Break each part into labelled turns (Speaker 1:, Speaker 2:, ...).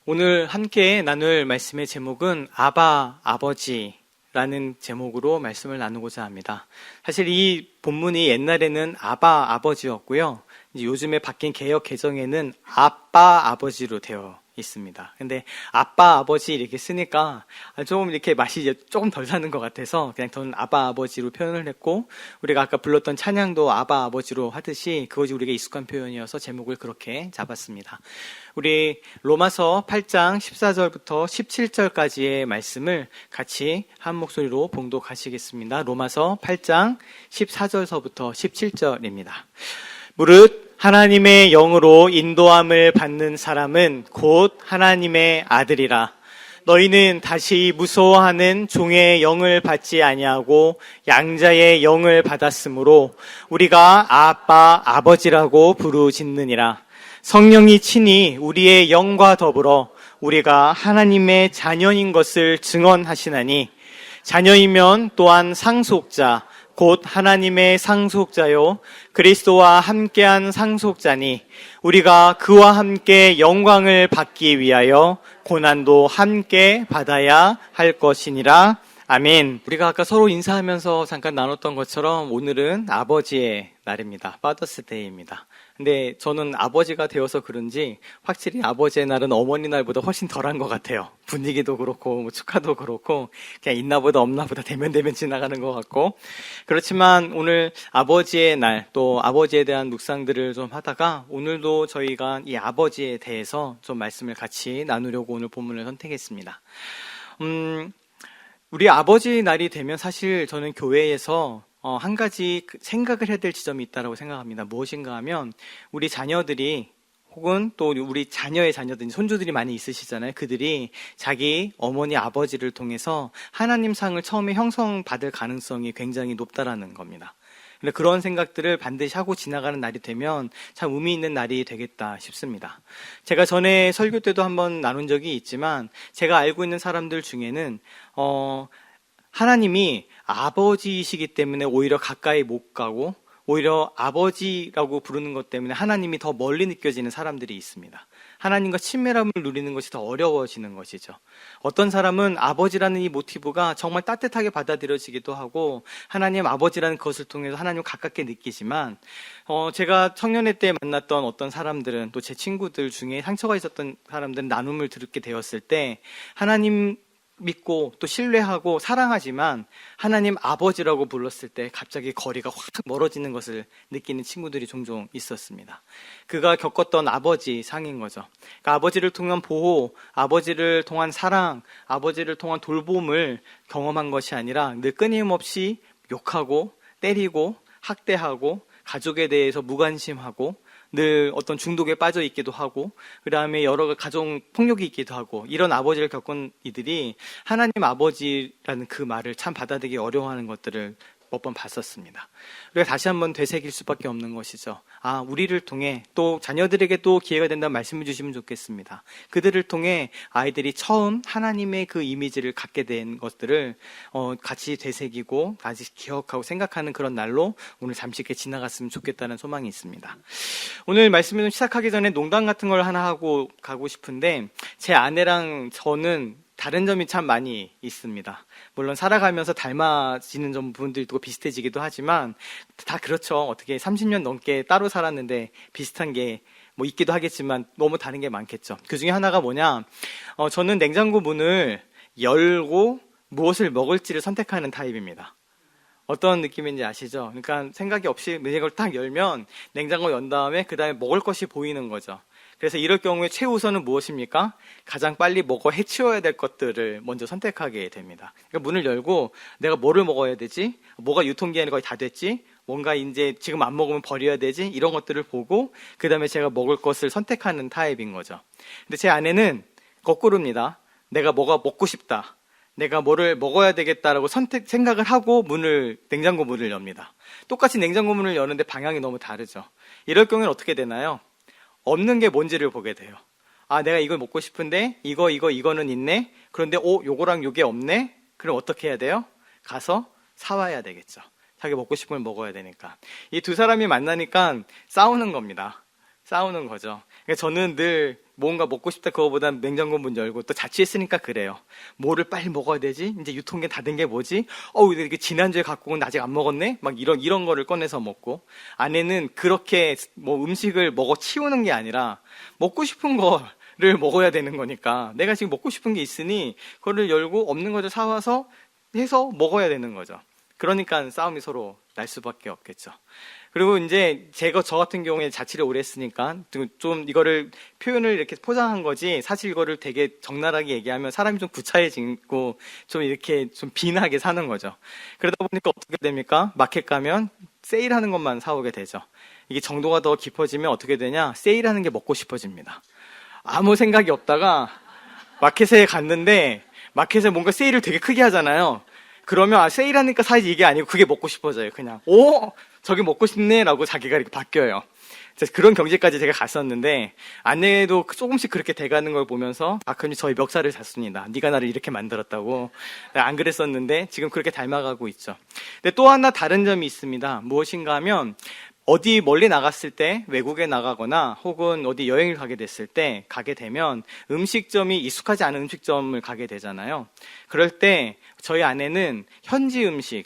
Speaker 1: 오늘 함께 나눌 말씀의 제목은 아바 아버지라는 제목으로 말씀을 나누고자 합니다. 사실 이 본문이 옛날에는 아바 아버지였고요. 이제 요즘에 바뀐 개역 개정에는 아빠 아버지로 되어 있습니다. 근데 아빠 아버지 이렇게 쓰니까 조금 이렇게 맛이 조금 덜 사는 것 같아서 그냥 저는 아바 아버지로 표현을 했고, 우리가 아까 불렀던 찬양도 아바 아버지로 하듯이 그것이 우리에게 익숙한 표현이어서 제목을 그렇게 잡았습니다. 우리 로마서 8장 14절부터 17절까지의 말씀을 같이 한 목소리로 봉독하시겠습니다. 로마서 8장 14절서부터 17절입니다. 무릇 하나님의 영으로 인도함을 받는 사람은 곧 하나님의 아들이라. 너희는 다시 무서워하는 종의 영을 받지 아니하고 양자의 영을 받았으므로 우리가 아빠 아버지라고 부르짖느니라. 성령이 친히 우리의 영과 더불어 우리가 하나님의 자녀인 것을 증언하시나니, 자녀이면 또한 상속자 곧 하나님의 상속자요 그리스도와 함께한 상속자니, 우리가 그와 함께 영광을 받기 위하여 고난도 함께 받아야 할 것이니라. 아멘. 우리가 아까 서로 인사하면서 잠깐 나눴던 것처럼 오늘은 아버지의 날입니다. 파더스 데이입니다. 근데 저는 아버지가 되어서 그런지 확실히 아버지의 날은 어머니 날보다 훨씬 덜한 것 같아요. 분위기도 그렇고 뭐 축하도 그렇고 그냥 있나보다 없나보다 대면 지나가는 것 같고. 그렇지만 오늘 아버지의 날, 또 아버지에 대한 묵상들을 좀 하다가 오늘도 저희가 이 아버지에 대해서 좀 말씀을 같이 나누려고 오늘 본문을 선택했습니다. 우리 아버지 날이 되면 사실 저는 교회에서 한 가지 생각을 해야 될 지점이 있다고 생각합니다. 무엇인가 하면 우리 자녀들이, 혹은 또 우리 자녀의 자녀들, 손주들이 많이 있으시잖아요. 그들이 자기 어머니 아버지를 통해서 하나님 상을 처음에 형성받을 가능성이 굉장히 높다라는 겁니다. 근데 그런 생각들을 반드시 하고 지나가는 날이 되면 참 의미 있는 날이 되겠다 싶습니다. 제가 전에 설교 때도 한번 나눈 적이 있지만, 제가 알고 있는 사람들 중에는 하나님이 아버지이시기 때문에 오히려 가까이 못 가고, 오히려 아버지라고 부르는 것 때문에 하나님이 더 멀리 느껴지는 사람들이 있습니다. 하나님과 친밀함을 누리는 것이 더 어려워지는 것이죠. 어떤 사람은 아버지라는 이 모티브가 정말 따뜻하게 받아들여지기도 하고, 하나님 아버지라는 것을 통해서 하나님을 가깝게 느끼지만, 제가 청년회 때 만났던 어떤 사람들은, 또 제 친구들 중에 상처가 있었던 사람들은 나눔을 듣게 되었을 때 하나님 믿고 또 신뢰하고 사랑하지만 하나님 아버지라고 불렀을 때 갑자기 거리가 확 멀어지는 것을 느끼는 친구들이 종종 있었습니다. 그가 겪었던 아버지 상인 거죠. 그러니까 아버지를 통한 보호, 아버지를 통한 사랑, 아버지를 통한 돌봄을 경험한 것이 아니라 늘 끊임없이 욕하고 때리고 학대하고 가족에 대해서 무관심하고 늘 어떤 중독에 빠져 있기도 하고, 그 다음에 여러 가정 폭력이 있기도 하고, 이런 아버지를 겪은 이들이 하나님 아버지라는 그 말을 참 받아들이기 어려워하는 것들을 몇 번 봤었습니다. 우리가 다시 한번 되새길 수밖에 없는 것이죠. 우리를 통해 또 자녀들에게 또 기회가 된다면 말씀해 주시면 좋겠습니다. 그들을 통해 아이들이 처음 하나님의 그 이미지를 갖게 된 것들을 같이 되새기고 다시 기억하고 생각하는 그런 날로 오늘 잠시 이렇게 지나갔으면 좋겠다는 소망이 있습니다. 오늘 말씀을 시작하기 전에 농담 같은 걸 하나 하고 가고 싶은데, 제 아내랑 저는 다른 점이 참 많이 있습니다. 물론 살아가면서 닮아지는 점 부분들이 있고 비슷해지기도 하지만 다 그렇죠. 어떻게 30년 넘게 따로 살았는데 비슷한 게 뭐 있기도 하겠지만 너무 다른 게 많겠죠. 그 중에 하나가 뭐냐, 저는 냉장고 문을 열고 무엇을 먹을지를 선택하는 타입입니다. 어떤 느낌인지 아시죠? 그러니까 생각이 없이 이걸 딱 열면 냉장고 연 다음에 그 다음에 먹을 것이 보이는 거죠. 그래서 이럴 경우에 최우선은 무엇입니까? 가장 빨리 먹어 해치워야 될 것들을 먼저 선택하게 됩니다. 그러니까 문을 열고 내가 뭐를 먹어야 되지? 뭐가 유통기한이 거의 다 됐지? 뭔가 이제 지금 안 먹으면 버려야 되지? 이런 것들을 보고 그 다음에 제가 먹을 것을 선택하는 타입인 거죠. 근데 제 아내는 거꾸로입니다. 내가 뭐가 먹고 싶다, 내가 뭐를 먹어야 되겠다라고 생각을 하고 냉장고 문을 엽니다. 똑같이 냉장고 문을 여는데 방향이 너무 다르죠. 이럴 경우에는 어떻게 되나요? 없는 게 뭔지를 보게 돼요. 내가 이걸 먹고 싶은데 이거는 있네. 그런데 요거랑 요게 없네. 그럼 어떻게 해야 돼요? 가서 사와야 되겠죠. 자기 먹고 싶은 걸 먹어야 되니까. 이 두 사람이 만나니까 싸우는 겁니다. 싸우는 거죠. 그러니까 저는 늘 뭔가 먹고 싶다 그거보단 냉장고 문 열고 또 자취했으니까 그래요. 뭐를 빨리 먹어야 되지? 이제 유통기한 다 된 게 뭐지? 이게 지난주에 갖고 온 아직 안 먹었네? 막 이런 거를 꺼내서 먹고. 아내는 그렇게 뭐 음식을 먹어 치우는 게 아니라 먹고 싶은 거를 먹어야 되는 거니까 내가 지금 먹고 싶은 게 있으니 그거를 열고 없는 거를 사와서 해서 먹어야 되는 거죠. 그러니까 싸움이 서로 날 수밖에 없겠죠. 그리고 이제 저 같은 경우에 자취를 오래 했으니까 좀 이거를 표현을 이렇게 포장한 거지 사실 이거를 되게 적나라하게 얘기하면 사람이 좀 구차해지고 좀 이렇게 좀 빈하게 사는 거죠. 그러다 보니까 어떻게 됩니까? 마켓 가면 세일하는 것만 사오게 되죠. 이게 정도가 더 깊어지면 어떻게 되냐? 세일하는 게 먹고 싶어집니다. 아무 생각이 없다가 마켓에 갔는데 마켓에 뭔가 세일을 되게 크게 하잖아요. 그러면 세일하니까 사야지 이게 아니고 그게 먹고 싶어져요. 그냥 저게 먹고 싶네 라고 자기가 이렇게 바뀌어요. 그런 경지까지 제가 갔었는데 아내도 조금씩 그렇게 돼가는 걸 보면서 가끔씩 저희 멱살을 잡습니다. 네가 나를 이렇게 만들었다고. 안 그랬었는데 지금 그렇게 닮아가고 있죠. 근데 또 하나 다른 점이 있습니다. 무엇인가 하면 어디 멀리 나갔을 때 외국에 나가거나 혹은 어디 여행을 가게 됐을 때 가게 되면 음식점이 익숙하지 않은 음식점을 가게 되잖아요. 그럴 때 저희 아내는 현지 음식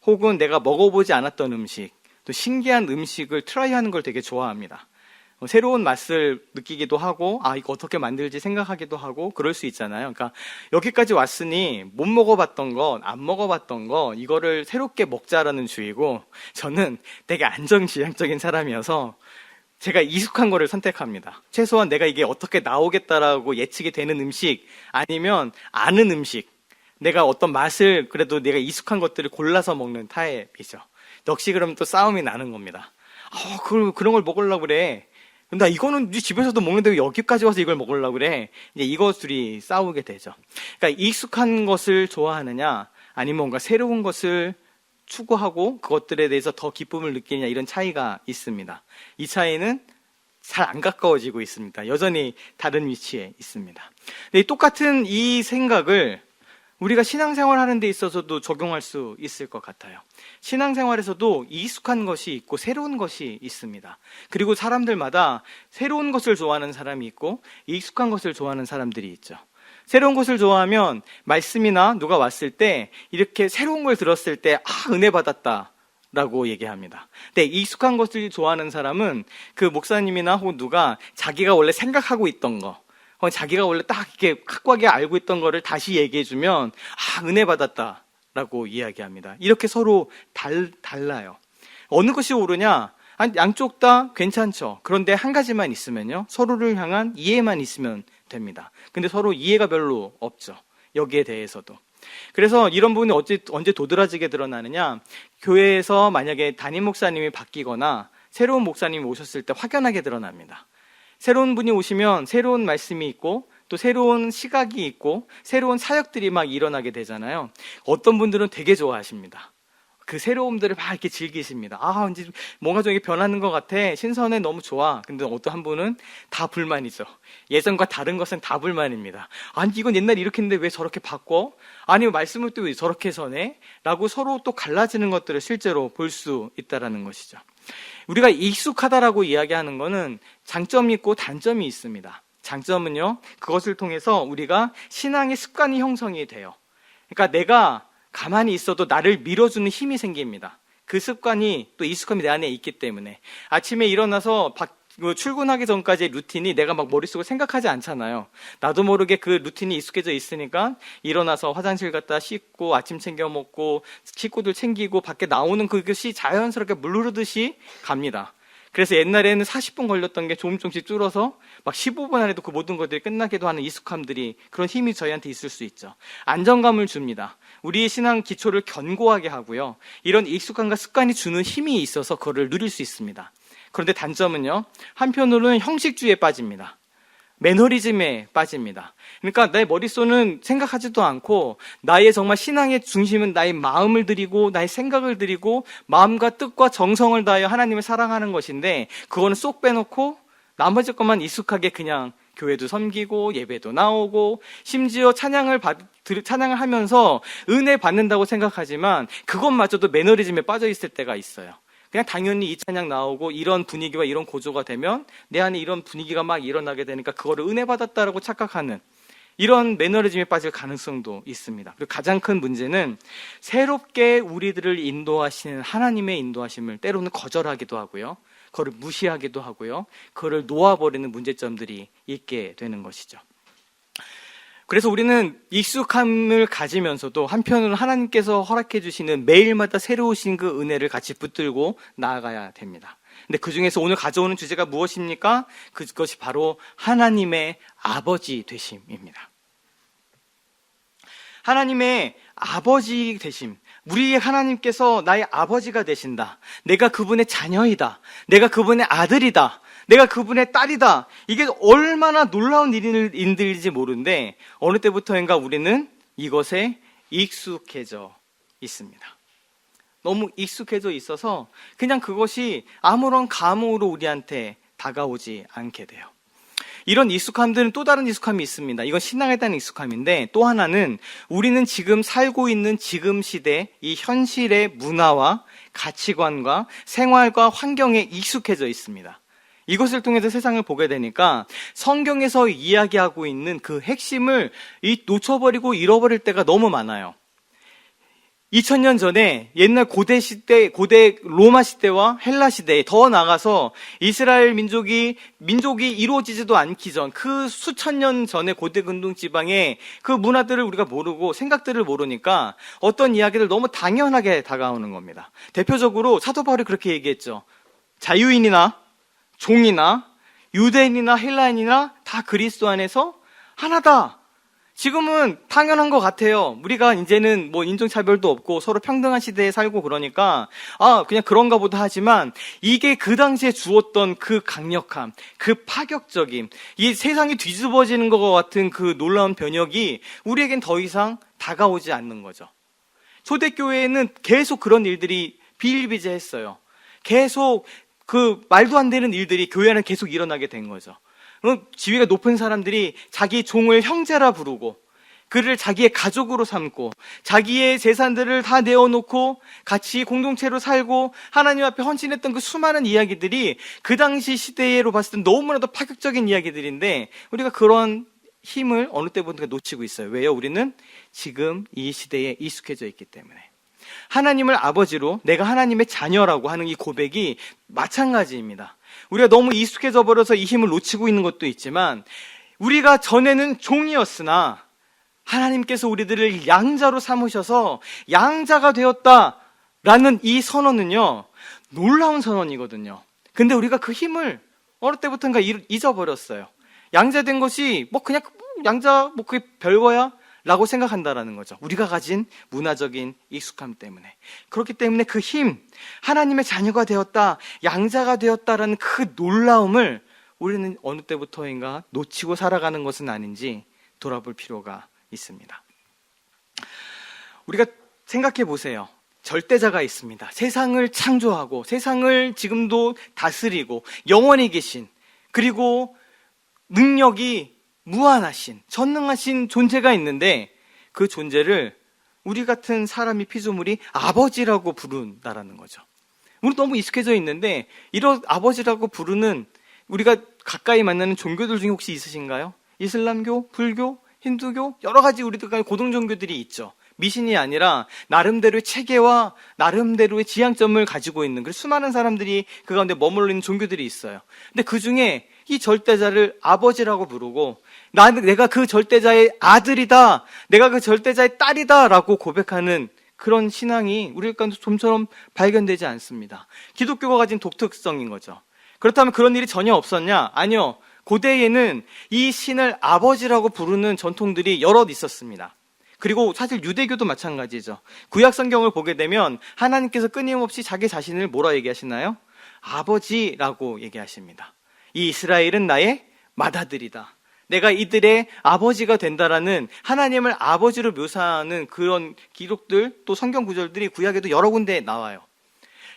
Speaker 1: 혹은 내가 먹어보지 않았던 음식 또 신기한 음식을 트라이하는 걸 되게 좋아합니다. 새로운 맛을 느끼기도 하고 이거 어떻게 만들지 생각하기도 하고 그럴 수 있잖아요. 그러니까 여기까지 왔으니 못 먹어봤던 거, 안 먹어봤던 거 이거를 새롭게 먹자라는 주의고 저는 되게 안정지향적인 사람이어서 제가 익숙한 거를 선택합니다. 최소한 내가 이게 어떻게 나오겠다라고 예측이 되는 음식 아니면 아는 음식 내가 어떤 맛을 그래도 내가 익숙한 것들을 골라서 먹는 타입이죠. 역시 그러면 또 싸움이 나는 겁니다. 그런 걸 먹으려고 그래. 나 이거는 네 집에서도 먹는데 왜 여기까지 와서 이걸 먹으려고 그래? 이제 이것들이 싸우게 되죠. 그러니까 익숙한 것을 좋아하느냐, 아니면 뭔가 새로운 것을 추구하고 그것들에 대해서 더 기쁨을 느끼느냐 이런 차이가 있습니다. 이 차이는 잘 안 가까워지고 있습니다. 여전히 다른 위치에 있습니다. 근데 똑같은 이 생각을 우리가 신앙생활 하는 데 있어서도 적용할 수 있을 것 같아요. 신앙생활에서도 익숙한 것이 있고 새로운 것이 있습니다. 그리고 사람들마다 새로운 것을 좋아하는 사람이 있고 익숙한 것을 좋아하는 사람들이 있죠. 새로운 것을 좋아하면 말씀이나 누가 왔을 때 이렇게 새로운 걸 들었을 때 은혜 받았다 라고 얘기합니다. 근데 익숙한 것을 좋아하는 사람은 그 목사님이나 혹은 누가 자기가 원래 생각하고 있던 거 자기가 원래 딱 이렇게 확고하게 알고 있던 거를 다시 얘기해주면 은혜 받았다라고 이야기합니다. 이렇게 서로 달라요. 어느 것이 옳으냐? 양쪽 다 괜찮죠. 그런데 한 가지만 있으면요, 서로를 향한 이해만 있으면 됩니다. 근데 서로 이해가 별로 없죠. 여기에 대해서도. 그래서 이런 부분이 언제 도드라지게 드러나느냐? 교회에서 만약에 담임 목사님이 바뀌거나 새로운 목사님이 오셨을 때 확연하게 드러납니다. 새로운 분이 오시면 새로운 말씀이 있고 또 새로운 시각이 있고 새로운 사역들이 막 일어나게 되잖아요. 어떤 분들은 되게 좋아하십니다. 그 새로움들을 막 이렇게 즐기십니다. 이제 뭔가 좀 이게 변하는 것 같아. 신선해, 너무 좋아. 근데 어떤 한 분은 다 불만이죠. 예전과 다른 것은 다 불만입니다. 이건 옛날에 이렇게 했는데 왜 저렇게 바꿔? 아니면 말씀을 또 왜 저렇게 전해? 라고 서로 또 갈라지는 것들을 실제로 볼 수 있다는 것이죠. 우리가 익숙하다라고 이야기하는 것은 장점이 있고 단점이 있습니다. 장점은요, 그것을 통해서 우리가 신앙의 습관이 형성이 돼요. 그러니까 내가 가만히 있어도 나를 밀어주는 힘이 생깁니다. 그 습관이 또 익숙함이 내 안에 있기 때문에 아침에 일어나서 출근하기 전까지의 루틴이 내가 막 머릿속에 생각하지 않잖아요. 나도 모르게 그 루틴이 익숙해져 있으니까 일어나서 화장실 갔다 씻고 아침 챙겨 먹고 식구들 챙기고 밖에 나오는 그것이 자연스럽게 물 흐르듯이 갑니다. 그래서 옛날에는 40분 걸렸던 게 조금씩 줄어서 막 15분 안에도 그 모든 것들이 끝나기도 하는 익숙함들이, 그런 힘이 저희한테 있을 수 있죠. 안정감을 줍니다. 우리의 신앙 기초를 견고하게 하고요. 이런 익숙함과 습관이 주는 힘이 있어서 그거를 누릴 수 있습니다. 그런데 단점은요, 한편으로는 형식주의에 빠집니다. 매너리즘에 빠집니다. 그러니까 내 머릿속은 생각하지도 않고 나의 정말 신앙의 중심은 나의 마음을 드리고 나의 생각을 드리고 마음과 뜻과 정성을 다하여 하나님을 사랑하는 것인데, 그거는 쏙 빼놓고 나머지 것만 익숙하게 그냥 교회도 섬기고 예배도 나오고 심지어 찬양을 하면서 은혜 받는다고 생각하지만 그것마저도 매너리즘에 빠져 있을 때가 있어요. 그냥 당연히 이 찬양 나오고 이런 분위기와 이런 고조가 되면 내 안에 이런 분위기가 막 일어나게 되니까 그거를 은혜 받았다라고 착각하는 이런 매너리즘에 빠질 가능성도 있습니다. 그리고 가장 큰 문제는 새롭게 우리들을 인도하시는 하나님의 인도하심을 때로는 거절하기도 하고요. 그거를 무시하기도 하고요. 그거를 놓아버리는 문제점들이 있게 되는 것이죠. 그래서 우리는 익숙함을 가지면서도 한편으로 하나님께서 허락해 주시는 매일마다 새로우신 그 은혜를 같이 붙들고 나아가야 됩니다. 근데 그 중에서 오늘 가져오는 주제가 무엇입니까? 그것이 바로 하나님의 아버지 되심입니다. 하나님의 아버지 되심. 우리의 하나님께서 나의 아버지가 되신다. 내가 그분의 자녀이다. 내가 그분의 아들이다. 내가 그분의 딸이다. 이게 얼마나 놀라운 일인지 모르는데 어느 때부터인가 우리는 이것에 익숙해져 있습니다. 너무 익숙해져 있어서 그냥 그것이 아무런 감흥으로 우리한테 다가오지 않게 돼요. 이런 익숙함들은 또 다른 익숙함이 있습니다. 이건 신앙에 대한 익숙함인데 또 하나는 우리는 지금 살고 있는 지금 시대 이 현실의 문화와 가치관과 생활과 환경에 익숙해져 있습니다. 이것을 통해서 세상을 보게 되니까 성경에서 이야기하고 있는 그 핵심을 놓쳐버리고 잃어버릴 때가 너무 많아요. 2000년 전에 옛날 고대 시대, 고대 로마 시대와 헬라 시대에 더 나가서 이스라엘 민족이 이루어지지도 않기 전 그 수천 년 전의 고대 근동 지방의 그 문화들을 우리가 모르고 생각들을 모르니까 어떤 이야기를 너무 당연하게 다가오는 겁니다. 대표적으로 사도 바울이 그렇게 얘기했죠. 자유인이나 종이나 유대인이나 헬라인이나 다 그리스도 안에서 하나다. 지금은 당연한 것 같아요. 우리가 이제는 뭐 인종차별도 없고 서로 평등한 시대에 살고 그러니까 그냥 그런가 보다 하지만 이게 그 당시에 주었던 그 강력함, 그 파격적인 이 세상이 뒤집어지는 것 같은 그 놀라운 변혁이 우리에겐 더 이상 다가오지 않는 거죠. 초대교회에는 계속 그런 일들이 비일비재했어요. 계속 그 말도 안 되는 일들이 교회 안에 계속 일어나게 된 거죠. 지위가 높은 사람들이 자기 종을 형제라 부르고 그를 자기의 가족으로 삼고 자기의 재산들을 다 내어놓고 같이 공동체로 살고 하나님 앞에 헌신했던 그 수많은 이야기들이 그 당시 시대로 봤을 때 너무나도 파격적인 이야기들인데 우리가 그런 힘을 어느 때부터 놓치고 있어요. 왜요? 우리는 지금 이 시대에 익숙해져 있기 때문에. 하나님을 아버지로 내가 하나님의 자녀라고 하는 이 고백이 마찬가지입니다. 우리가 너무 익숙해져 버려서 이 힘을 놓치고 있는 것도 있지만 우리가 전에는 종이었으나 하나님께서 우리들을 양자로 삼으셔서 양자가 되었다라는 이 선언은요 놀라운 선언이거든요. 근데 우리가 그 힘을 어느 때부터인가 잊어버렸어요. 양자된 것이 뭐 그냥 양자 뭐 그게 별거야? 라고 생각한다라는 거죠. 우리가 가진 문화적인 익숙함 때문에. 그렇기 때문에 그 힘, 하나님의 자녀가 되었다, 양자가 되었다라는 그 놀라움을 우리는 어느 때부터인가 놓치고 살아가는 것은 아닌지 돌아볼 필요가 있습니다. 우리가 생각해 보세요. 절대자가 있습니다. 세상을 창조하고 세상을 지금도 다스리고 영원히 계신 그리고 능력이 무한하신, 전능하신 존재가 있는데 그 존재를 우리 같은 사람이 피조물이 아버지라고 부른다라는 거죠. 우리 너무 익숙해져 있는데 이런 아버지라고 부르는 우리가 가까이 만나는 종교들 중에 혹시 있으신가요? 이슬람교, 불교, 힌두교 여러 가지 우리들 고등 종교들이 있죠. 미신이 아니라 나름대로의 체계와 나름대로의 지향점을 가지고 있는 그 수많은 사람들이 그 가운데 머물러 있는 종교들이 있어요. 근데 그 중에 이 절대자를 아버지라고 부르고 내가 그 절대자의 아들이다, 내가 그 절대자의 딸이다 라고 고백하는 그런 신앙이 우리 가운데 좀처럼 발견되지 않습니다. 기독교가 가진 독특성인 거죠. 그렇다면 그런 일이 전혀 없었냐? 아니요. 고대에는 이 신을 아버지라고 부르는 전통들이 여럿 있었습니다. 그리고 사실 유대교도 마찬가지죠. 구약 성경을 보게 되면 하나님께서 끊임없이 자기 자신을 뭐라 얘기하시나요? 아버지라고 얘기하십니다. 이 이스라엘은 나의 맏아들이다. 내가 이들의 아버지가 된다라는 하나님을 아버지로 묘사하는 그런 기록들 또 성경 구절들이 구약에도 여러 군데 나와요.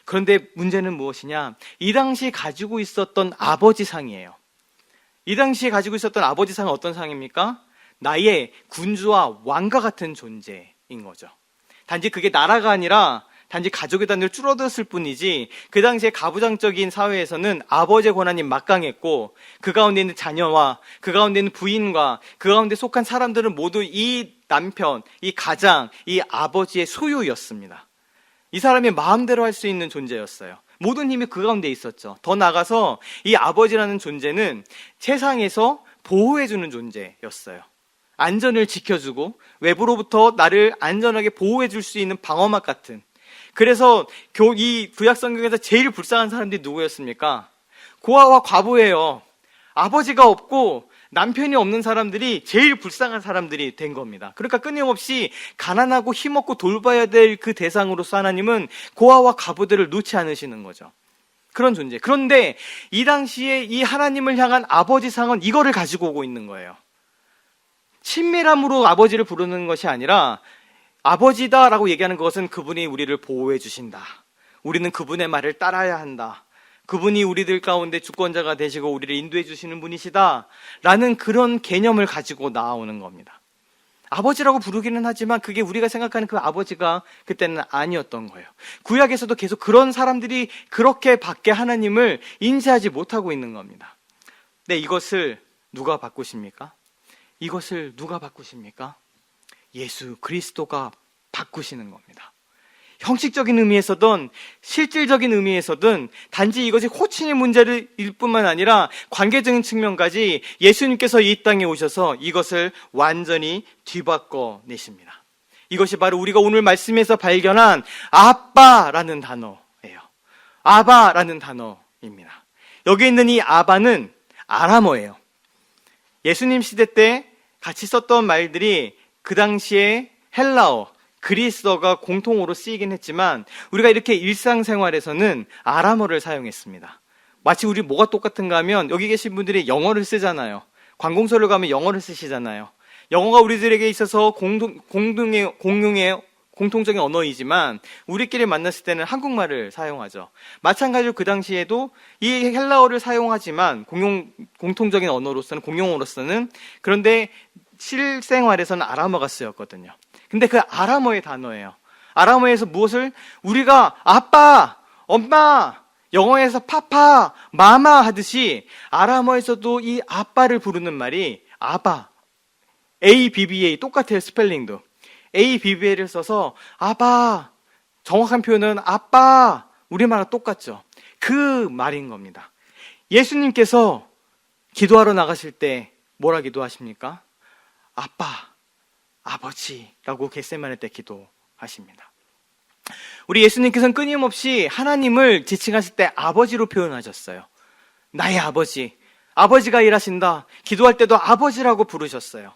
Speaker 1: 그런데 문제는 무엇이냐? 이 당시 가지고 있었던 아버지상이에요. 이 당시에 가지고 있었던 아버지상은 어떤 상입니까? 나의 군주와 왕과 같은 존재인 거죠. 단지 그게 나라가 아니라 단지 가족의 단위로 줄어들었을 뿐이지 그 당시에 가부장적인 사회에서는 아버지의 권한이 막강했고 그 가운데 있는 자녀와 그 가운데 있는 부인과 그 가운데 속한 사람들은 모두 이 남편, 이 가장, 이 아버지의 소유였습니다. 이 사람이 마음대로 할 수 있는 존재였어요. 모든 힘이 그 가운데 있었죠. 더 나아가서 이 아버지라는 존재는 세상에서 보호해주는 존재였어요. 안전을 지켜주고 외부로부터 나를 안전하게 보호해줄 수 있는 방어막 같은. 그래서 이 구약성경에서 제일 불쌍한 사람들이 누구였습니까? 고아와 과부예요. 아버지가 없고 남편이 없는 사람들이 제일 불쌍한 사람들이 된 겁니다. 그러니까 끊임없이 가난하고 힘없고 돌봐야 될 그 대상으로서 하나님은 고아와 과부들을 놓지 않으시는 거죠. 그런 존재. 그런데 이 당시에 이 하나님을 향한 아버지상은 이거를 가지고 오고 있는 거예요. 친밀함으로 아버지를 부르는 것이 아니라 아버지다라고 얘기하는 것은 그분이 우리를 보호해 주신다. 우리는 그분의 말을 따라야 한다. 그분이 우리들 가운데 주권자가 되시고 우리를 인도해 주시는 분이시다. 라는 그런 개념을 가지고 나오는 겁니다. 아버지라고 부르기는 하지만 그게 우리가 생각하는 그 아버지가 그때는 아니었던 거예요. 구약에서도 계속 그런 사람들이 그렇게 밖에 하나님을 인지하지 못하고 있는 겁니다. 근데 이것을 누가 바꾸십니까? 이것을 누가 바꾸십니까? 예수 그리스도가 바꾸시는 겁니다. 형식적인 의미에서든 실질적인 의미에서든 단지 이것이 호칭의 문제일 뿐만 아니라 관계적인 측면까지 예수님께서 이 땅에 오셔서 이것을 완전히 뒤바꿔 내십니다. 이것이 바로 우리가 오늘 말씀에서 발견한 아빠라는 단어예요. 아바라는 단어입니다. 여기 있는 이 아바는 아람어예요. 예수님 시대 때 같이 썼던 말들이 그 당시에 헬라어, 그리스어가 공통어로 쓰이긴 했지만 우리가 이렇게 일상생활에서는 아람어를 사용했습니다. 마치 우리 뭐가 똑같은가 하면 여기 계신 분들이 영어를 쓰잖아요. 관공서를 가면 영어를 쓰시잖아요. 영어가 우리들에게 있어서 공통적인 언어이지만 우리끼리 만났을 때는 한국말을 사용하죠. 마찬가지로 그 당시에도 이 헬라어를 사용하지만 공통적인 언어로서는 공용어로서는 그런데 실생활에서는 아람어가 쓰였거든요. 근데 그 아람어의 단어예요. 아람어에서 무엇을 우리가 아빠, 엄마, 영어에서 파파, 마마 하듯이 아람어에서도 이 아빠를 부르는 말이 아바, ABBA 똑같아요. 스펠링도 ABBA를 써서 아바, 정확한 표현은 아빠, 우리말과 똑같죠. 그 말인 겁니다. 예수님께서 기도하러 나가실 때 뭐라 기도하십니까? 아빠, 아버지라고 겟세마네 때 기도하십니다. 우리 예수님께서는 끊임없이 하나님을 지칭하실 때 아버지로 표현하셨어요. 나의 아버지, 아버지가 일하신다. 기도할 때도 아버지라고 부르셨어요.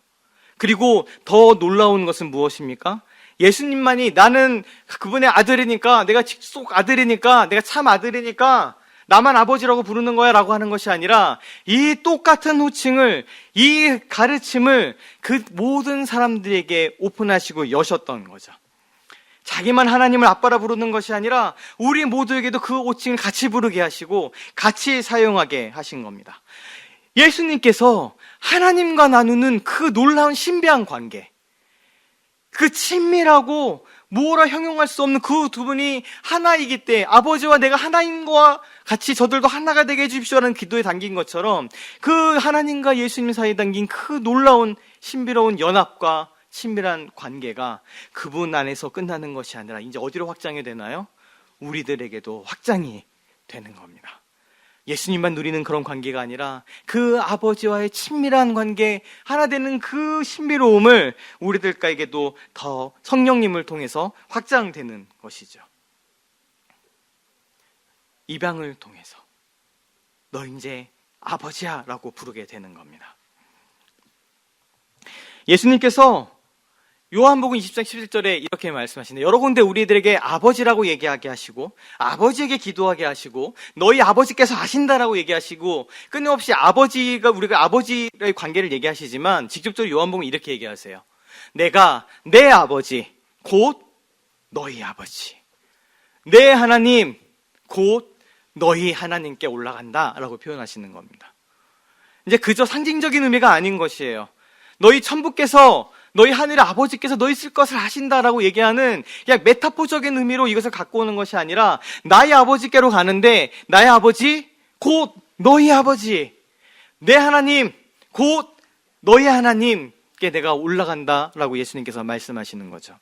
Speaker 1: 그리고 더 놀라운 것은 무엇입니까? 예수님만이 나는 그분의 아들이니까, 내가 직속 아들이니까, 내가 참 아들이니까 나만 아버지라고 부르는 거야 라고 하는 것이 아니라 이 똑같은 호칭을, 이 가르침을 그 모든 사람들에게 오픈하시고 여셨던 거죠. 자기만 하나님을 아빠라 부르는 것이 아니라 우리 모두에게도 그 호칭을 같이 부르게 하시고 같이 사용하게 하신 겁니다. 예수님께서 하나님과 나누는 그 놀라운 신비한 관계, 그 친밀하고 뭐라 형용할 수 없는 그 두 분이 하나이기 때문에 아버지와 내가 하나님과 같이 저들도 하나가 되게 해주십시오라는 기도에 담긴 것처럼 그 하나님과 예수님 사이에 담긴 그 놀라운 신비로운 연합과 친밀한 관계가 그분 안에서 끝나는 것이 아니라 이제 어디로 확장이 되나요? 우리들에게도 확장이 되는 겁니다. 예수님만 누리는 그런 관계가 아니라 그 아버지와의 친밀한 관계, 하나 되는 그 신비로움을 우리들에게도 더 성령님을 통해서 확장되는 것이죠. 입양을 통해서 너 이제 아버지야 라고 부르게 되는 겁니다. 예수님께서 요한복음 20장 11절에 이렇게 말씀하시는데 여러 군데 우리들에게 아버지라고 얘기하게 하시고 아버지에게 기도하게 하시고 너희 아버지께서 아신다라고 얘기하시고 끊임없이 우리가 아버지의 관계를 얘기하시지만 직접적으로 요한복음은 이렇게 얘기하세요. 내가 내 아버지 곧 너희 아버지, 내 하나님 곧 너희 하나님께 올라간다라고 표현하시는 겁니다. 이제 그저 상징적인 의미가 아닌 것이에요. 너희 천부께서 너희 하늘의 아버지께서 너희 쓸 것을 아신다라고 얘기하는 그냥 메타포적인 의미로 이것을 갖고 오는 것이 아니라 나의 아버지께로 가는데 나의 아버지 곧 너희 아버지, 내 하나님 곧 너희 하나님께 내가 올라간다라고 예수님께서 말씀하시는 거죠.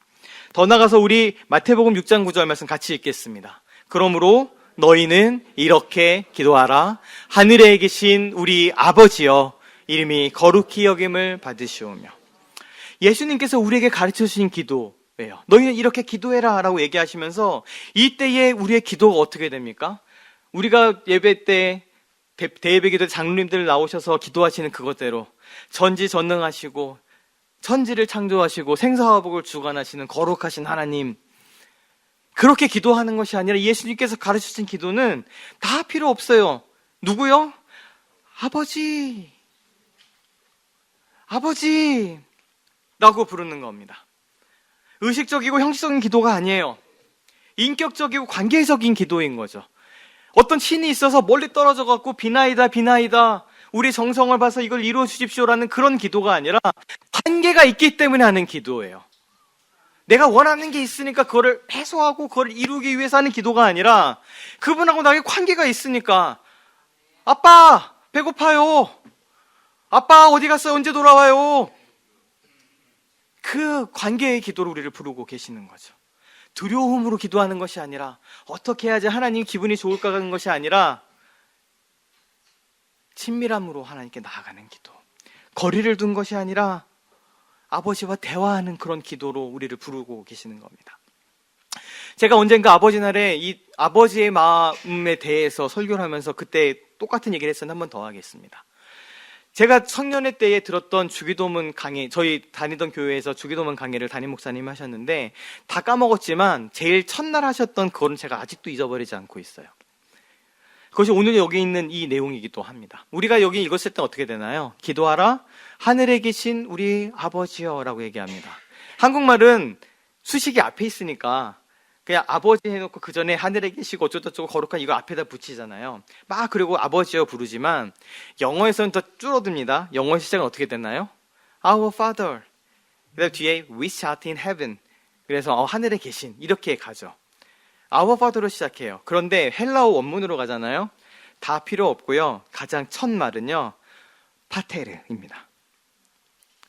Speaker 1: 더 나가서 우리 마태복음 6장 9절 말씀 같이 읽겠습니다. 그러므로 너희는 이렇게 기도하라. 하늘에 계신 우리 아버지여, 이름이 거룩히 여김을 받으시오며. 예수님께서 우리에게 가르쳐 주신 기도예요. 너희는 이렇게 기도해라 라고 얘기하시면서 이때에 우리의 기도가 어떻게 됩니까? 우리가 예배 때 대예배 기도 장로님들 나오셔서 기도하시는 그것대로 전지전능하시고 천지를 창조하시고 생사화복을 주관하시는 거룩하신 하나님, 그렇게 기도하는 것이 아니라 예수님께서 가르치신 기도는 다 필요 없어요. 누구요? 아버지, 아버지 라고 부르는 겁니다. 의식적이고 형식적인 기도가 아니에요. 인격적이고 관계적인 기도인 거죠. 어떤 신이 있어서 멀리 떨어져 갖고 비나이다 비나이다 우리 정성을 봐서 이걸 이루어 주십시오라는 그런 기도가 아니라 관계가 있기 때문에 하는 기도예요. 내가 원하는 게 있으니까 그거를 해소하고 그걸 이루기 위해서 하는 기도가 아니라 그분하고 나에게 관계가 있으니까 아빠 배고파요, 아빠 어디 갔어요, 언제 돌아와요, 그 관계의 기도로 우리를 부르고 계시는 거죠. 두려움으로 기도하는 것이 아니라 어떻게 해야지 하나님 기분이 좋을까 하는 것이 아니라 친밀함으로 하나님께 나아가는 기도, 거리를 둔 것이 아니라 아버지와 대화하는 그런 기도로 우리를 부르고 계시는 겁니다. 제가 언젠가 아버지 날에 이 아버지의 마음에 대해서 설교를 하면서 그때 똑같은 얘기를 했었는데 한 번 더 하겠습니다. 제가 청년회 때에 들었던 주기도문 강의, 저희 다니던 교회에서 주기도문 강의를 담임 목사님이 하셨는데 다 까먹었지만 제일 첫날 하셨던 그건 제가 아직도 잊어버리지 않고 있어요. 그것이 오늘 여기 있는 이 내용이기도 합니다. 우리가 여기 읽었을 때 어떻게 되나요? 기도하라 하늘에 계신 우리 아버지여 라고 얘기합니다. 한국말은 수식이 앞에 있으니까 그냥 아버지 해놓고 그 전에 하늘에 계시고 어쩌고저쩌고 거룩한 이거 앞에다 붙이잖아요. 막 그리고 아버지여 부르지만 영어에서는 더 줄어듭니다. 영어 시작은 어떻게 됐나요? Our Father. 그 다음 뒤에 which art in heaven. 그래서 하늘에 계신 이렇게 가죠. Our Father로 시작해요. 그런데 헬라어 원문으로 가잖아요. 다 필요 없고요. 가장 첫 말은요, 파테르입니다.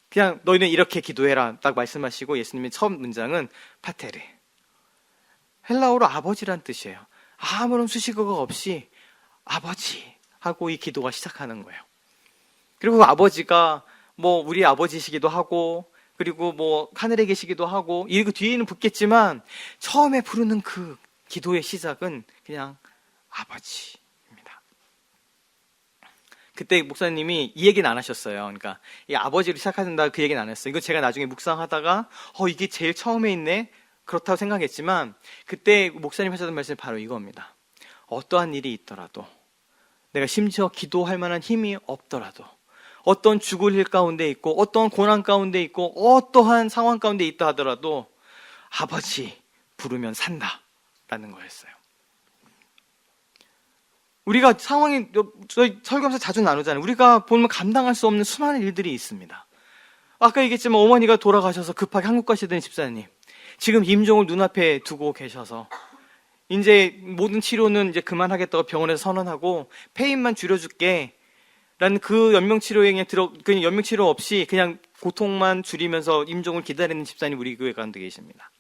Speaker 1: 그냥 너희는 이렇게 기도해라 딱 말씀하시고 예수님의 첫 문장은 파테르. 헬라어로 아버지란 뜻이에요. 아무런 수식어가 없이 아버지 하고 이 기도가 시작하는 거예요. 그리고 그 아버지가 뭐 우리 아버지시기도 하고 그리고 뭐 하늘에 계시기도 하고 이 뒤에는 붙겠지만 처음에 부르는 그 기도의 시작은 그냥 아버지입니다. 그때 목사님이 이 얘기는 안 하셨어요. 그러니까 이 아버지로 시작한다 그 얘기는 안 했어요. 이거 제가 나중에 묵상하다가 이게 제일 처음에 있네 그렇다고 생각했지만 그때 목사님 하셨던 말씀이 바로 이겁니다. 어떠한 일이 있더라도 내가 심지어 기도할 만한 힘이 없더라도 어떤 죽을 일 가운데 있고 어떤 고난 가운데 있고 어떠한 상황 가운데 있다 하더라도 아버지 부르면 산다 라는 거였어요. 우리가 상황이 저희 설교하면서 자주 나누잖아요. 우리가 보면 감당할 수 없는 수많은 일들이 있습니다. 아까 얘기했지만 어머니가 돌아가셔서 급하게 한국 가시던 집사님, 지금 임종을 눈앞에 두고 계셔서 이제 모든 치료는 이제 그만하겠다고 병원에서 선언하고 페인만 줄여줄게 라는 그 연명치료에 그 연명치료 없이 그냥 고통만 줄이면서 임종을 기다리는 집사님 우리 교회 가운데 계십니다.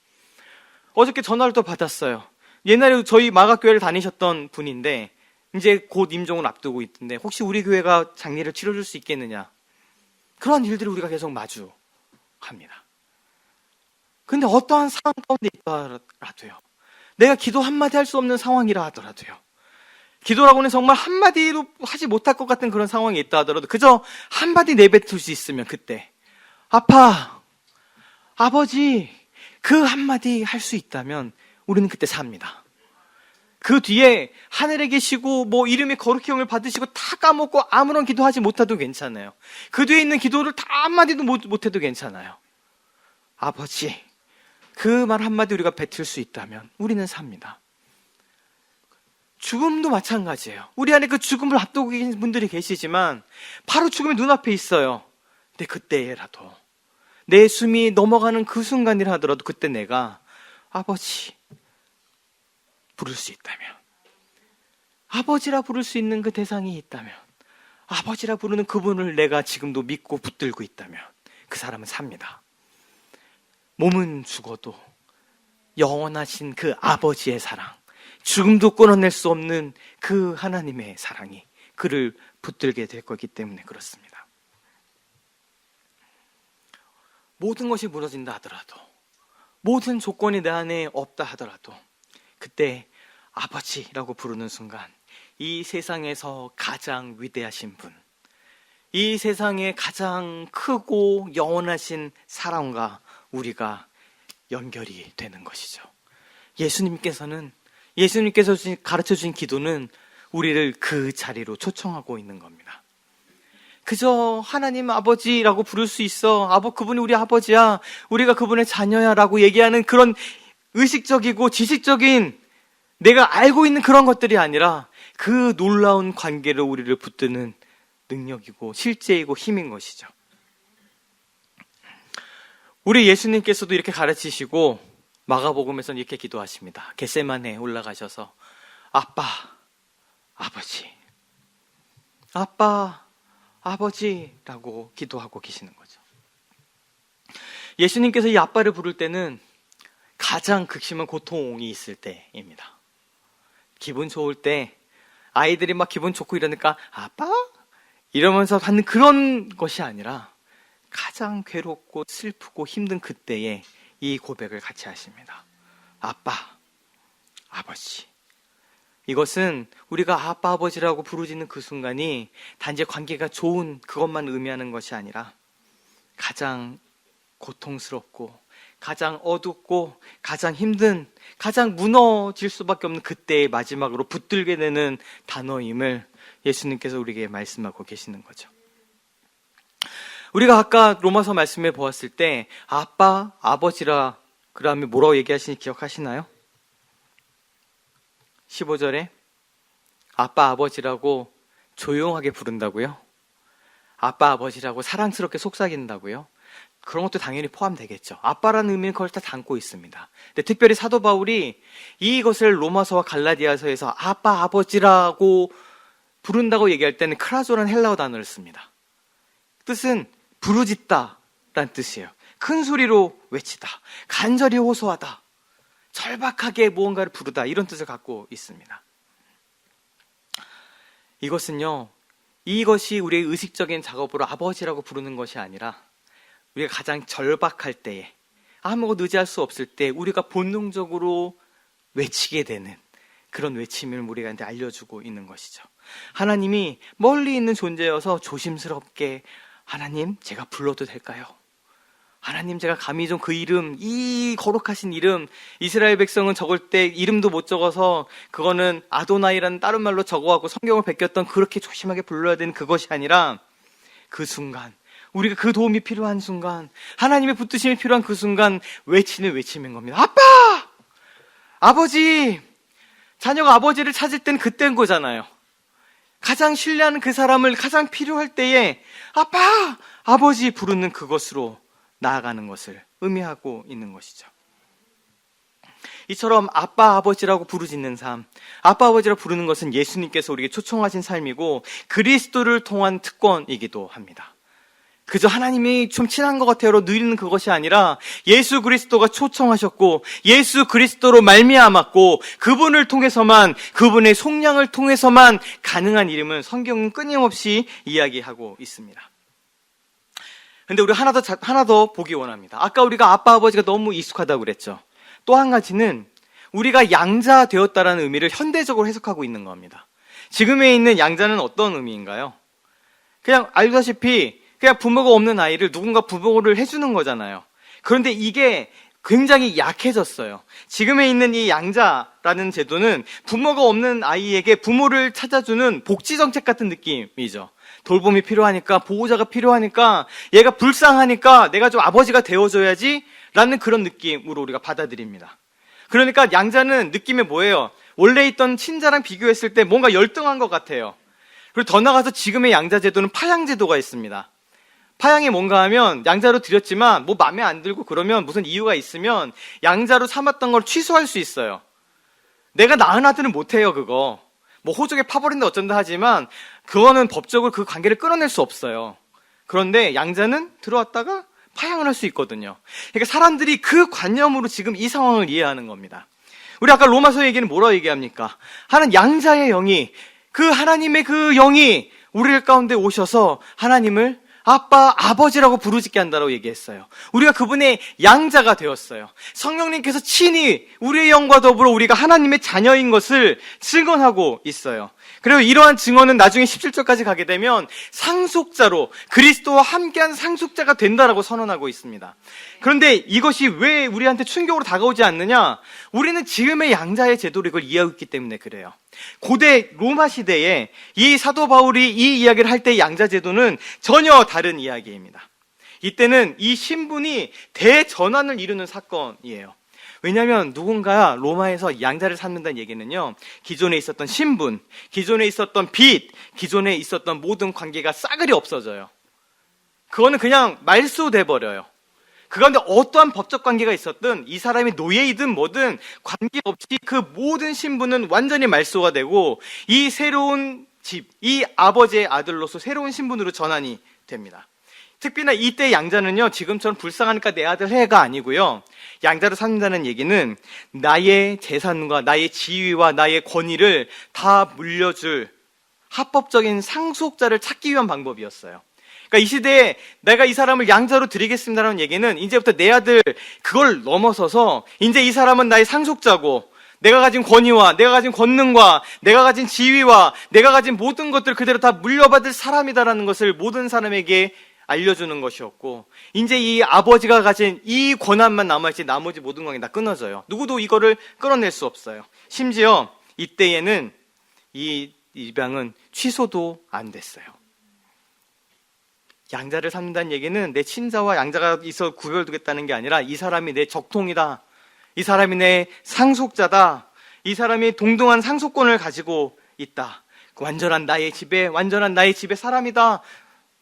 Speaker 1: 어저께 전화를 또 받았어요. 옛날에 저희 마가교회를 다니셨던 분인데 이제 곧 임종을 앞두고 있던데 혹시 우리 교회가 장례를 치러줄 수 있겠느냐. 그런 일들을 우리가 계속 마주합니다. 근데 어떠한 상황 가운데 있더라도요, 내가 기도 한마디 할 수 없는 상황이라 하더라도요, 기도라고는 정말 한마디로 하지 못할 것 같은 그런 상황이 있다 하더라도 그저 한마디 내뱉을 수 있으면 그때 아빠, 아버지 그 한마디 할 수 있다면 우리는 그때 삽니다. 그 뒤에 하늘에 계시고 뭐 이름이 거룩히 영을 받으시고 다 까먹고 아무런 기도하지 못해도 괜찮아요. 그 뒤에 있는 기도를 다 한마디도 못해도 괜찮아요. 아버지 그 말 한마디 우리가 뱉을 수 있다면 우리는 삽니다. 죽음도 마찬가지예요. 우리 안에 그 죽음을 앞두고 계신 분들이 계시지만 바로 죽음이 눈앞에 있어요. 근데 그때라도 내 숨이 넘어가는 그 순간이라 하더라도 그때 내가 아버지 부를 수 있다면, 아버지라 부를 수 있는 그 대상이 있다면, 아버지라 부르는 그분을 내가 지금도 믿고 붙들고 있다면 그 사람은 삽니다. 몸은 죽어도 영원하신 그 아버지의 사랑, 죽음도 끊어낼 수 없는 그 하나님의 사랑이 그를 붙들게 될 거기 때문에 그렇습니다. 모든 것이 무너진다 하더라도, 모든 조건이 내 안에 없다 하더라도 그때 아버지라고 부르는 순간 이 세상에서 가장 위대하신 분, 이 세상에 가장 크고 영원하신 사랑과 우리가 연결이 되는 것이죠. 예수님께서 가르쳐 주신 기도는 우리를 그 자리로 초청하고 있는 겁니다. 그저 하나님 아버지라고 부를 수 있어, 그분이 우리 아버지야, 우리가 그분의 자녀야 라고 얘기하는 그런 의식적이고 지식적인 내가 알고 있는 그런 것들이 아니라 그 놀라운 관계를 우리를 붙드는 능력이고 실제이고 힘인 것이죠. 우리 예수님께서도 이렇게 가르치시고 마가복음에서는 이렇게 기도하십니다. 겟세마네에 올라가셔서 아빠, 아버지, 아빠, 아버지라고 기도하고 계시는 거죠. 예수님께서 이 아빠를 부를 때는 가장 극심한 고통이 있을 때입니다. 기분 좋을 때 아이들이 막 기분 좋고 이러니까 아빠? 이러면서 받는 그런 것이 아니라 가장 괴롭고 슬프고 힘든 그때에 이 고백을 같이 하십니다. 아빠, 아버지. 이것은 우리가 아빠, 아버지라고 부르짖는 그 순간이 단지 관계가 좋은 그것만 의미하는 것이 아니라 가장 고통스럽고 가장 어둡고 가장 힘든, 가장 무너질 수밖에 없는 그때의 마지막으로 붙들게 되는 단어임을 예수님께서 우리에게 말씀하고 계시는 거죠. 우리가 아까 로마서 말씀해 보았을 때 아빠, 아버지라 그러면 뭐라고 얘기하시는지 기억하시나요? 15절에 아빠, 아버지라고 조용하게 부른다고요? 아빠, 아버지라고 사랑스럽게 속삭인다고요? 그런 것도 당연히 포함되겠죠. 아빠라는 의미는 그걸 다 담고 있습니다. 근데 특별히 사도 바울이 이것을 로마서와 갈라디아서에서 아빠, 아버지라고 부른다고 얘기할 때는 크라조라는 헬라어 단어를 씁니다. 뜻은 부르짖다 라는 뜻이에요. 큰 소리로 외치다, 간절히 호소하다, 절박하게 무언가를 부르다, 이런 뜻을 갖고 있습니다. 이것은요, 이것이 우리의 의식적인 작업으로 아버지라고 부르는 것이 아니라 우리가 가장 절박할 때에, 아무것도 의지할 수 없을 때 우리가 본능적으로 외치게 되는 그런 외침을 우리가 알려주고 있는 것이죠. 하나님이 멀리 있는 존재여서 조심스럽게 하나님, 제가 불러도 될까요? 하나님, 제가 감히 좀 그 이름, 이 거룩하신 이름, 이스라엘 백성은 적을 때 이름도 못 적어서 그거는 아도나이라는 다른 말로 적어갖고 성경을 베꼈던, 그렇게 조심하게 불러야 되는 그것이 아니라 그 순간, 우리가 그 도움이 필요한 순간, 하나님의 붙드심이 필요한 그 순간 외치는 외침인 겁니다. 아빠! 아버지! 자녀가 아버지를 찾을 때는 그때인 거잖아요. 가장 신뢰하는 그 사람을 가장 필요할 때에 아빠! 아버지 부르는 그것으로 나아가는 것을 의미하고 있는 것이죠. 이처럼 아빠, 아버지라고 부르짖는 삶, 아빠, 아버지라고 부르는 것은 예수님께서 우리에게 초청하신 삶이고 그리스도를 통한 특권이기도 합니다. 그저 하나님이 좀 친한 것 같아요로 누리는 그것이 아니라 예수 그리스도가 초청하셨고 예수 그리스도로 말미암았고 그분을 통해서만, 그분의 속량을 통해서만 가능한 이름은 성경은 끊임없이 이야기하고 있습니다. 근데 우리 하나 더 보기 원합니다. 아까 우리가 아빠, 아버지가 너무 익숙하다고 그랬죠. 또 한 가지는 우리가 양자 되었다라는 의미를 현대적으로 해석하고 있는 겁니다. 지금에 있는 양자는 어떤 의미인가요? 그냥 알다시피 그냥 부모가 없는 아이를 누군가 부모를 해주는 거잖아요. 그런데 이게 굉장히 약해졌어요. 지금에 있는 이 양자라는 제도는 부모가 없는 아이에게 부모를 찾아주는 복지정책 같은 느낌이죠. 돌봄이 필요하니까, 보호자가 필요하니까, 얘가 불쌍하니까 내가 좀 아버지가 되어줘야지 라는 그런 느낌으로 우리가 받아들입니다. 그러니까 양자는 느낌이 뭐예요? 원래 있던 친자랑 비교했을 때 뭔가 열등한 것 같아요. 그리고 더 나아가서 지금의 양자 제도는 파양 제도가 있습니다. 파양이 뭔가 하면 양자로 드렸지만 뭐 마음에 안 들고 그러면 무슨 이유가 있으면 양자로 삼았던 걸 취소할 수 있어요. 내가 낳은 아들은 못해요, 그거. 뭐 호적에 파버린다 어쩐다 하지만 그거는 법적으로 그 관계를 끊어낼 수 없어요. 그런데 양자는 들어왔다가 파양을 할 수 있거든요. 그러니까 사람들이 그 관념으로 지금 이 상황을 이해하는 겁니다. 우리 아까 로마서 얘기는 뭐라고 얘기합니까? 하는 양자의 영이, 그 하나님의 그 영이 우리 가운데 오셔서 하나님을 아빠, 아버지라고 부르짖게 한다고 얘기했어요. 우리가 그분의 양자가 되었어요. 성령님께서 친히 우리의 영과 더불어 우리가 하나님의 자녀인 것을 증언하고 있어요. 그리고 이러한 증언은 나중에 17절까지 가게 되면 상속자로, 그리스도와 함께한 상속자가 된다라고 선언하고 있습니다. 그런데 이것이 왜 우리한테 충격으로 다가오지 않느냐? 우리는 지금의 양자의 제도를 이걸 이해하고 있기 때문에 그래요. 고대 로마 시대에 이 사도 바울이 이 이야기를 할 때 양자 제도는 전혀 다른 이야기입니다. 이때는 이 신분이 대전환을 이루는 사건이에요. 왜냐하면 누군가 로마에서 양자를 삼는다는 얘기는요, 기존에 있었던 신분, 기존에 있었던 빚, 기존에 있었던 모든 관계가 싸그리 없어져요. 그거는 그냥 말소돼 버려요. 그 가운데 어떠한 법적 관계가 있었든 이 사람이 노예이든 뭐든 관계없이 그 모든 신분은 완전히 말소가 되고 이 새로운 집, 이 아버지의 아들로서 새로운 신분으로 전환이 됩니다. 특히나 이때 양자는요, 지금처럼 불쌍하니까 내 아들 해가 아니고요, 양자로 삼는다는 얘기는 나의 재산과 나의 지위와 나의 권위를 다 물려줄 합법적인 상속자를 찾기 위한 방법이었어요. 그러니까 이 시대에 내가 이 사람을 양자로 드리겠습니다라는 얘기는 이제부터 내 아들, 그걸 넘어서서 이제 이 사람은 나의 상속자고, 내가 가진 권위와 내가 가진 권능과 내가 가진 지위와 내가 가진 모든 것들을 그대로 다 물려받을 사람이다라는 것을 모든 사람에게 알려주는 것이었고, 이제 이 아버지가 가진 이 권한만 남아있지 나머지 모든 관계 다 끊어져요. 누구도 이거를 끌어낼 수 없어요. 심지어 이때에는 이 입양은 취소도 안 됐어요. 양자를 삼는다는 얘기는 내 친자와 양자가 있어 구별되겠다는 게 아니라 이 사람이 내 적통이다, 이 사람이 내 상속자다, 이 사람이 동등한 상속권을 가지고 있다, 완전한 나의 집에 사람이다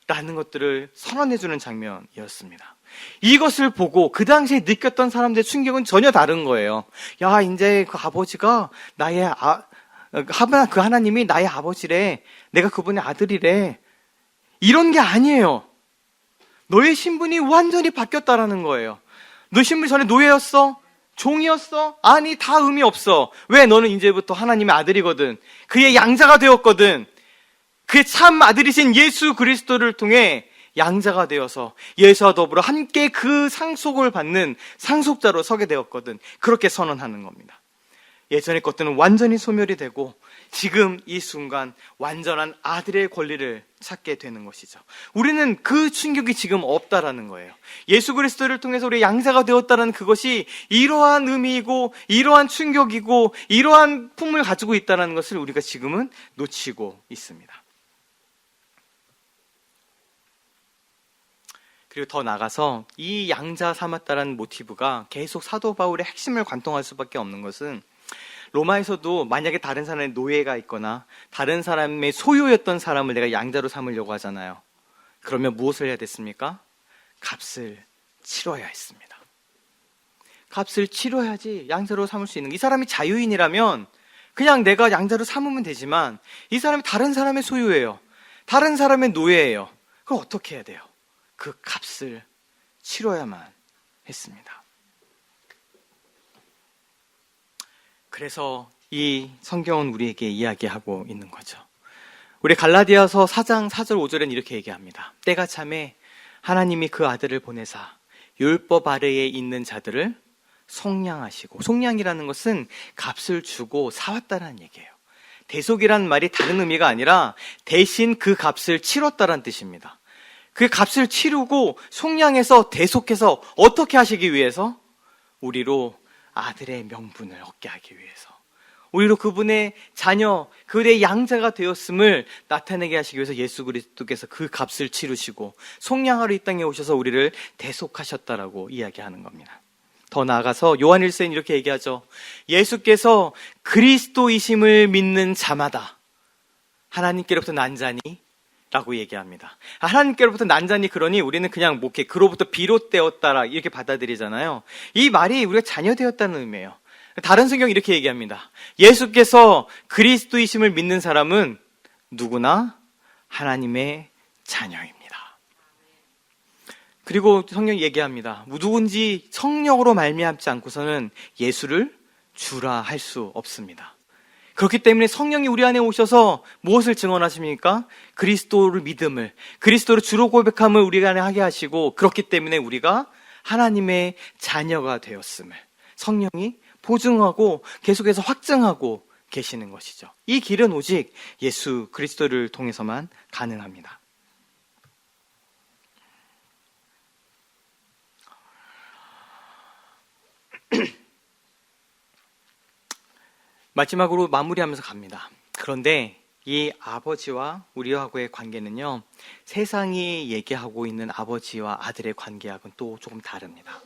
Speaker 1: 라는 것들을 선언해주는 장면이었습니다. 이것을 보고 그 당시에 느꼈던 사람들의 충격은 전혀 다른 거예요. 야, 이제 그 아버지가 그 하나님이 나의 아버지래, 내가 그분의 아들이래, 이런 게 아니에요. 너의 신분이 완전히 바뀌었다라는 거예요. 너 신분이 전에 노예였어? 종이었어? 아니, 다 의미 없어. 왜? 너는 이제부터 하나님의 아들이거든. 그의 양자가 되었거든. 그의 참 아들이신 예수 그리스도를 통해 양자가 되어서 예수와 더불어 함께 그 상속을 받는 상속자로 서게 되었거든. 그렇게 선언하는 겁니다. 예전의 것들은 완전히 소멸이 되고 지금 이 순간 완전한 아들의 권리를 찾게 되는 것이죠. 우리는 그 충격이 지금 없다라는 거예요. 예수 그리스도를 통해서 우리 양자가 되었다는 그것이 이러한 의미이고 이러한 충격이고 이러한 품을 가지고 있다는 것을 우리가 지금은 놓치고 있습니다. 그리고 더 나가서 이 양자 삼았다라는 모티브가 계속 사도 바울의 핵심을 관통할 수밖에 없는 것은, 로마에서도 만약에 다른 사람의 노예가 있거나 다른 사람의 소유였던 사람을 내가 양자로 삼으려고 하잖아요. 그러면 무엇을 해야 됐습니까? 값을 치러야 했습니다. 값을 치러야지 양자로 삼을 수 있는, 이 사람이 자유인이라면 그냥 내가 양자로 삼으면 되지만 이 사람이 다른 사람의 소유예요. 다른 사람의 노예예요. 그럼 어떻게 해야 돼요? 그 값을 치러야만 했습니다. 그래서 이 성경은 우리에게 이야기하고 있는 거죠. 우리 갈라디아서 4장 4절 5절에는 이렇게 얘기합니다. 때가 참에 하나님이 그 아들을 보내사 율법 아래에 있는 자들을 속량하시고, 속량이라는 것은 값을 주고 사왔다는 얘기예요. 대속이라는 말이 다른 의미가 아니라 대신 그 값을 치렀다는 뜻입니다. 그 값을 치르고 속량해서 대속해서 어떻게 하시기 위해서? 우리로 아들의 명분을 얻게 하기 위해서, 우리로 그분의 자녀, 그의 양자가 되었음을 나타내게 하시기 위해서 예수 그리스도께서 그 값을 치르시고 속량하러 이 땅에 오셔서 우리를 대속하셨다라고 이야기하는 겁니다. 더 나아가서 요한일서는 이렇게 얘기하죠. 예수께서 그리스도이심을 믿는 자마다 하나님께로부터 난 자니 라고 얘기합니다. 하나님께로부터 난 자니 그러니 우리는 그냥 뭐 이렇게 그로부터 비롯되었다라 이렇게 받아들이잖아요. 이 말이 우리가 자녀되었다는 의미예요. 다른 성경이 이렇게 얘기합니다. 예수께서 그리스도이심을 믿는 사람은 누구나 하나님의 자녀입니다. 그리고 성경이 얘기합니다. 누군지 성령으로 말미암지 않고서는 예수를 주라 할 수 없습니다. 그렇기 때문에 성령이 우리 안에 오셔서 무엇을 증언하십니까? 그리스도를 믿음을, 그리스도를 주로 고백함을 우리 안에 하게 하시고, 그렇기 때문에 우리가 하나님의 자녀가 되었음을 성령이 보증하고 계속해서 확증하고 계시는 것이죠. 이 길은 오직 예수 그리스도를 통해서만 가능합니다. 마지막으로 마무리하면서 갑니다. 그런데 이 아버지와 우리하고의 관계는요, 세상이 얘기하고 있는 아버지와 아들의 관계하고는 또 조금 다릅니다.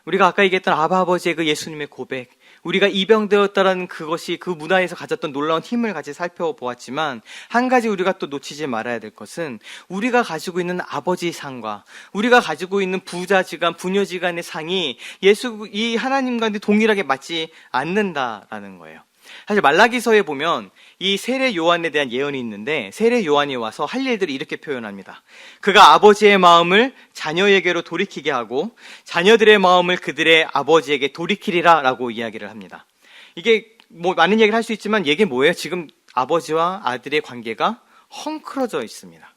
Speaker 1: 우리가 아까 얘기했던 아버지의 그 예수님의 고백, 우리가 입양되었다라는 그것이 그 문화에서 가졌던 놀라운 힘을 같이 살펴보았지만, 한 가지 우리가 또 놓치지 말아야 될 것은 우리가 가지고 있는 아버지 상과 우리가 가지고 있는 부자지간, 부녀지간의 상이 이 하나님과는 동일하게 맞지 않는다라는 거예요. 사실 말라기서에 보면 이 세례 요한에 대한 예언이 있는데, 세례 요한이 와서 할 일들을 이렇게 표현합니다. 그가 아버지의 마음을 자녀에게로 돌이키게 하고 자녀들의 마음을 그들의 아버지에게 돌이키리라 라고 이야기를 합니다. 이게 뭐 많은 얘기를 할 수 있지만 이게 뭐예요? 지금 아버지와 아들의 관계가 헝클어져 있습니다.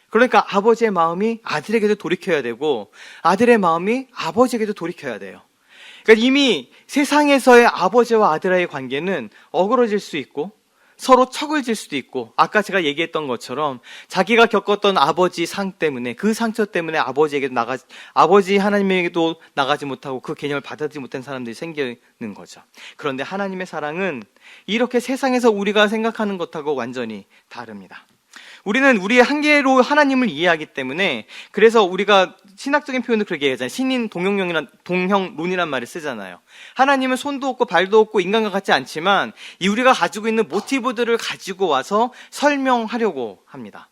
Speaker 1: 그러니까 아버지의 마음이 아들에게도 돌이켜야 되고 아들의 마음이 아버지에게도 돌이켜야 돼요. 그러니까 이미 세상에서의 아버지와 아들의 관계는 어그러질 수 있고 서로 척을 질 수도 있고, 아까 제가 얘기했던 것처럼 자기가 겪었던 아버지 상 때문에, 그 상처 때문에 아버지 하나님에게도 나가지 못하고 그 개념을 받아들이지 못한 사람들이 생기는 거죠. 그런데 하나님의 사랑은 이렇게 세상에서 우리가 생각하는 것하고 완전히 다릅니다. 우리는 우리의 한계로 하나님을 이해하기 때문에, 그래서 우리가 신학적인 표현도 그렇게 얘기하잖아요. 신인 동형론이란 말을 쓰잖아요. 하나님은 손도 없고 발도 없고 인간과 같지 않지만 우리가 가지고 있는 모티브들을 가지고 와서 설명하려고 합니다.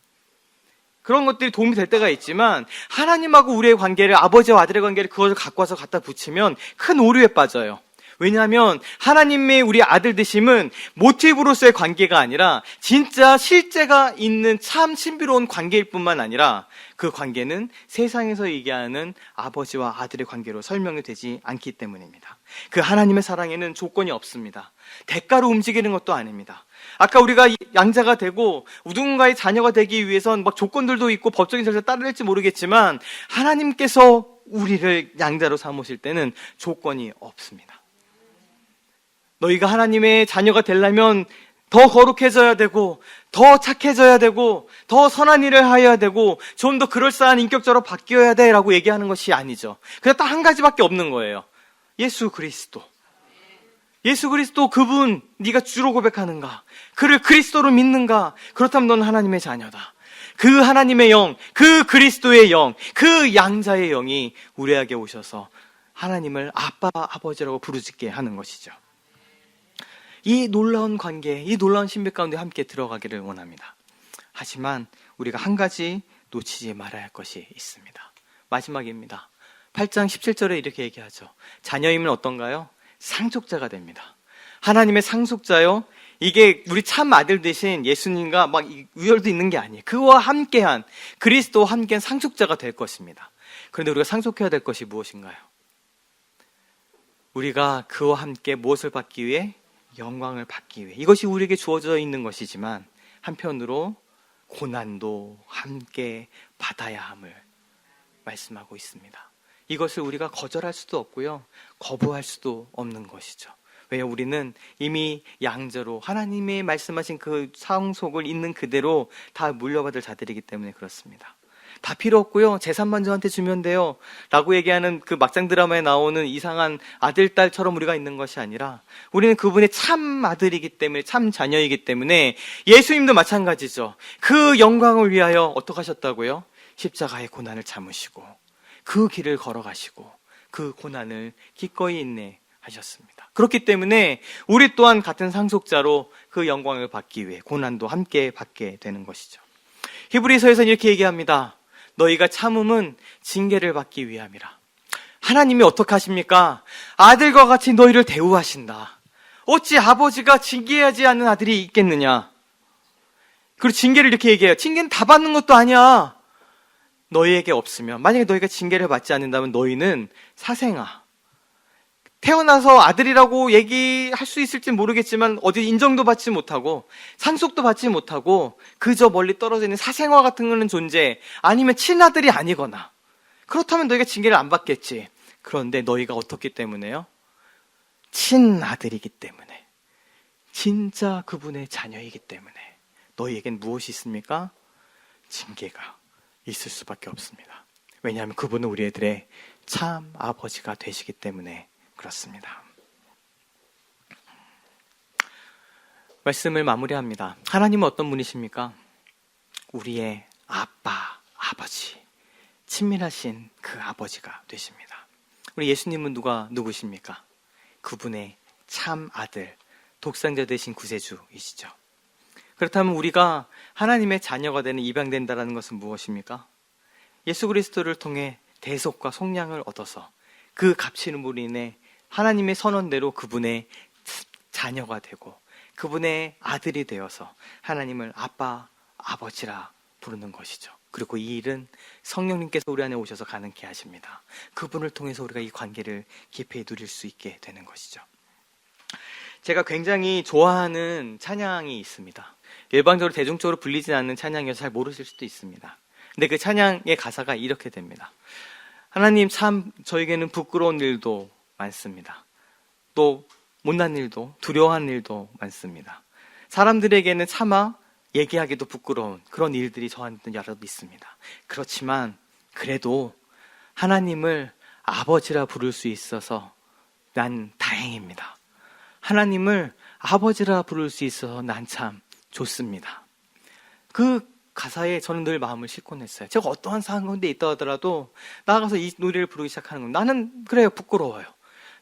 Speaker 1: 그런 것들이 도움이 될 때가 있지만, 하나님하고 우리의 관계를, 아버지와 아들의 관계를 그것을 갖고 와서 갖다 붙이면 큰 오류에 빠져요. 왜냐하면 하나님의 우리 아들 되심은 모티브로서의 관계가 아니라 진짜 실제가 있는 참 신비로운 관계일 뿐만 아니라, 그 관계는 세상에서 얘기하는 아버지와 아들의 관계로 설명이 되지 않기 때문입니다. 그 하나님의 사랑에는 조건이 없습니다. 대가로 움직이는 것도 아닙니다. 아까 우리가 양자가 되고 누군가의 자녀가 되기 위해선 막 조건들도 있고 법적인 절차를 따를지 모르겠지만, 하나님께서 우리를 양자로 삼으실 때는 조건이 없습니다. 너희가 하나님의 자녀가 되려면 더 거룩해져야 되고, 더 착해져야 되고, 더 선한 일을 하여야 되고, 좀 더 그럴싸한 인격적으로 바뀌어야 돼 라고 얘기하는 것이 아니죠. 그냥 딱 한 가지밖에 없는 거예요. 예수 그리스도. 예수 그리스도, 그분 네가 주로 고백하는가? 그를 그리스도로 믿는가? 그렇다면 넌 하나님의 자녀다. 그 하나님의 영, 그 그리스도의 영, 그 양자의 영이 우리에게 오셔서 하나님을 아빠, 아버지라고 부르짖게 하는 것이죠. 이 놀라운 관계, 이 놀라운 신비 가운데 함께 들어가기를 원합니다. 하지만 우리가 한 가지 놓치지 말아야 할 것이 있습니다. 마지막입니다. 8장 17절에 이렇게 얘기하죠. 자녀임은 어떤가요? 상속자가 됩니다. 하나님의 상속자요. 이게 우리 참 아들 되신 예수님과 막 우열도 있는 게 아니에요. 그와 함께한, 그리스도와 함께한 상속자가 될 것입니다. 그런데 우리가 상속해야 될 것이 무엇인가요? 우리가 그와 함께 무엇을 받기 위해? 영광을 받기 위해. 이것이 우리에게 주어져 있는 것이지만 한편으로 고난도 함께 받아야 함을 말씀하고 있습니다. 이것을 우리가 거절할 수도 없고요, 거부할 수도 없는 것이죠. 왜요? 우리는 이미 양자로 하나님의 말씀하신 그 상속을 있는 그대로 다 물려받을 자들이기 때문에 그렇습니다. 다 필요 없고요, 재산만 저한테 주면 돼요 라고 얘기하는 그 막장 드라마에 나오는 이상한 아들, 딸처럼 우리가 있는 것이 아니라, 우리는 그분의 참 아들이기 때문에, 참 자녀이기 때문에, 예수님도 마찬가지죠. 그 영광을 위하여 어떻게 하셨다고요? 십자가의 고난을 참으시고 그 길을 걸어가시고 그 고난을 기꺼이 인내하셨습니다. 그렇기 때문에 우리 또한 같은 상속자로 그 영광을 받기 위해 고난도 함께 받게 되는 것이죠. 히브리서에서는 이렇게 얘기합니다. 너희가 참음은 징계를 받기 위함이라. 하나님이 어떻게 하십니까? 아들과 같이 너희를 대우하신다. 어찌 아버지가 징계하지 않는 아들이 있겠느냐? 그리고 징계를 이렇게 얘기해요. 징계는 다 받는 것도 아니야. 너희에게 없으면, 만약에 너희가 징계를 받지 않는다면 너희는 사생아. 태어나서 아들이라고 얘기할 수 있을지 모르겠지만 어디 인정도 받지 못하고 상속도 받지 못하고 그저 멀리 떨어져 있는 사생아 같은 존재, 아니면 친아들이 아니거나, 그렇다면 너희가 징계를 안 받겠지. 그런데 너희가 어떻기 때문에요? 친아들이기 때문에, 진짜 그분의 자녀이기 때문에 너희에겐 무엇이 있습니까? 징계가 있을 수밖에 없습니다. 왜냐하면 그분은 우리 애들의 참 아버지가 되시기 때문에 그렇습니다. 말씀을 마무리합니다. 하나님은 어떤 분이십니까? 우리의 아빠, 아버지, 친밀하신 그 아버지가 되십니다. 우리 예수님은 누구십니까? 그분의 참 아들, 독생자 되신 구세주이시죠. 그렇다면 우리가 하나님의 자녀가 되는 입양된다는 것은 무엇입니까? 예수 그리스도를 통해 대속과 속량을 얻어서 그 값지름으로 인해 하나님의 선언대로 그분의 자녀가 되고 그분의 아들이 되어서 하나님을 아빠, 아버지라 부르는 것이죠. 그리고 이 일은 성령님께서 우리 안에 오셔서 가능케 하십니다. 그분을 통해서 우리가 이 관계를 깊이 누릴 수 있게 되는 것이죠. 제가 굉장히 좋아하는 찬양이 있습니다. 일반적으로 대중적으로 불리지 않는 찬양이어서 잘 모르실 수도 있습니다. 근데 그 찬양의 가사가 이렇게 됩니다. 하나님, 참 저에게는 부끄러운 일도 많습니다. 또 못난 일도, 두려워한 일도 많습니다. 사람들에게는 차마 얘기하기도 부끄러운 그런 일들이 저한테는 여러 있습니다. 그렇지만 그래도 하나님을 아버지라 부를 수 있어서 난 다행입니다. 하나님을 아버지라 부를 수 있어서 난 참 좋습니다. 그 가사에 저는 늘 마음을 싣곤 했어요. 제가 어떠한 상황 가운데 있다 하더라도 나아가서 이 노래를 부르기 시작하는 건, 나는 그래요, 부끄러워요.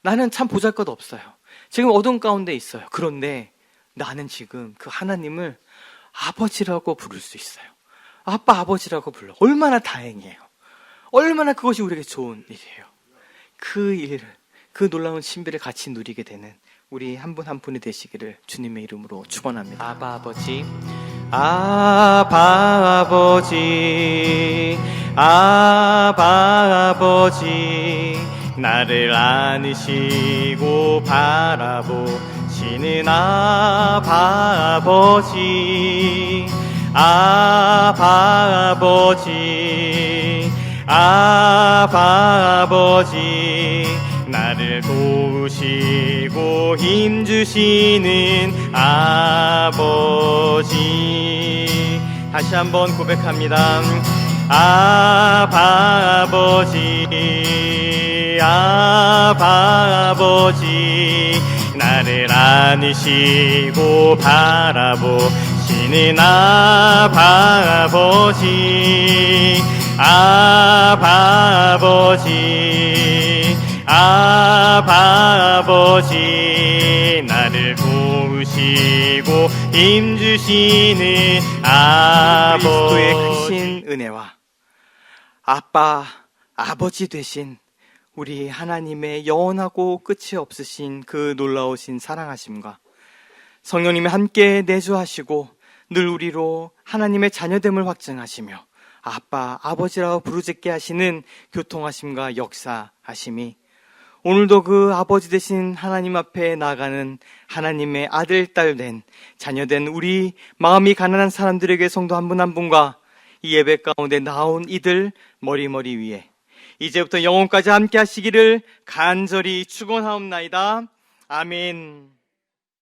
Speaker 1: 나는 참 보잘것 없어요. 지금 어둠 가운데 있어요. 그런데 나는 지금 그 하나님을 아버지라고 부를 수 있어요. 아빠, 아버지라고 불러. 얼마나 다행이에요. 얼마나 그것이 우리에게 좋은 일이에요. 그 일, 그 놀라운 신비를 같이 누리게 되는 우리 한 분 한 분이 되시기를 주님의 이름으로 축원합니다. 아바 아버지, 아바 아버지, 아바 아버지, 나를 안으시고 바라보시는 아바 아버지, 아바 아버지, 아바 아버지, 나를 도우시고 힘주시는 아버지. 다시 한번 고백합니다. 아바 아버지, 아바 아버지, 나를 안으시고 바라보시는 아바 아버지, 아바 아버지, 아바 아버지, 나를 도우시고 힘주시는 아버지. 그리스도의 크신 은혜와 아빠, 아버지 되신 우리 하나님의 영원하고 끝이 없으신 그 놀라우신 사랑하심과 성령님이 함께 내주하시고 늘 우리로 하나님의 자녀됨을 확증하시며 아빠, 아버지라고 부르짖게 하시는 교통하심과 역사하심이 오늘도 그 아버지 되신 하나님 앞에 나아가는 하나님의 아들, 딸 된 자녀된 우리 마음이 가난한 사람들에게 성도 한 분 한 분과 이 예배 가운데 나온 이들 머리 위에 이제부터 영원까지 함께 하시기를 간절히 축원하옵나이다. 아멘.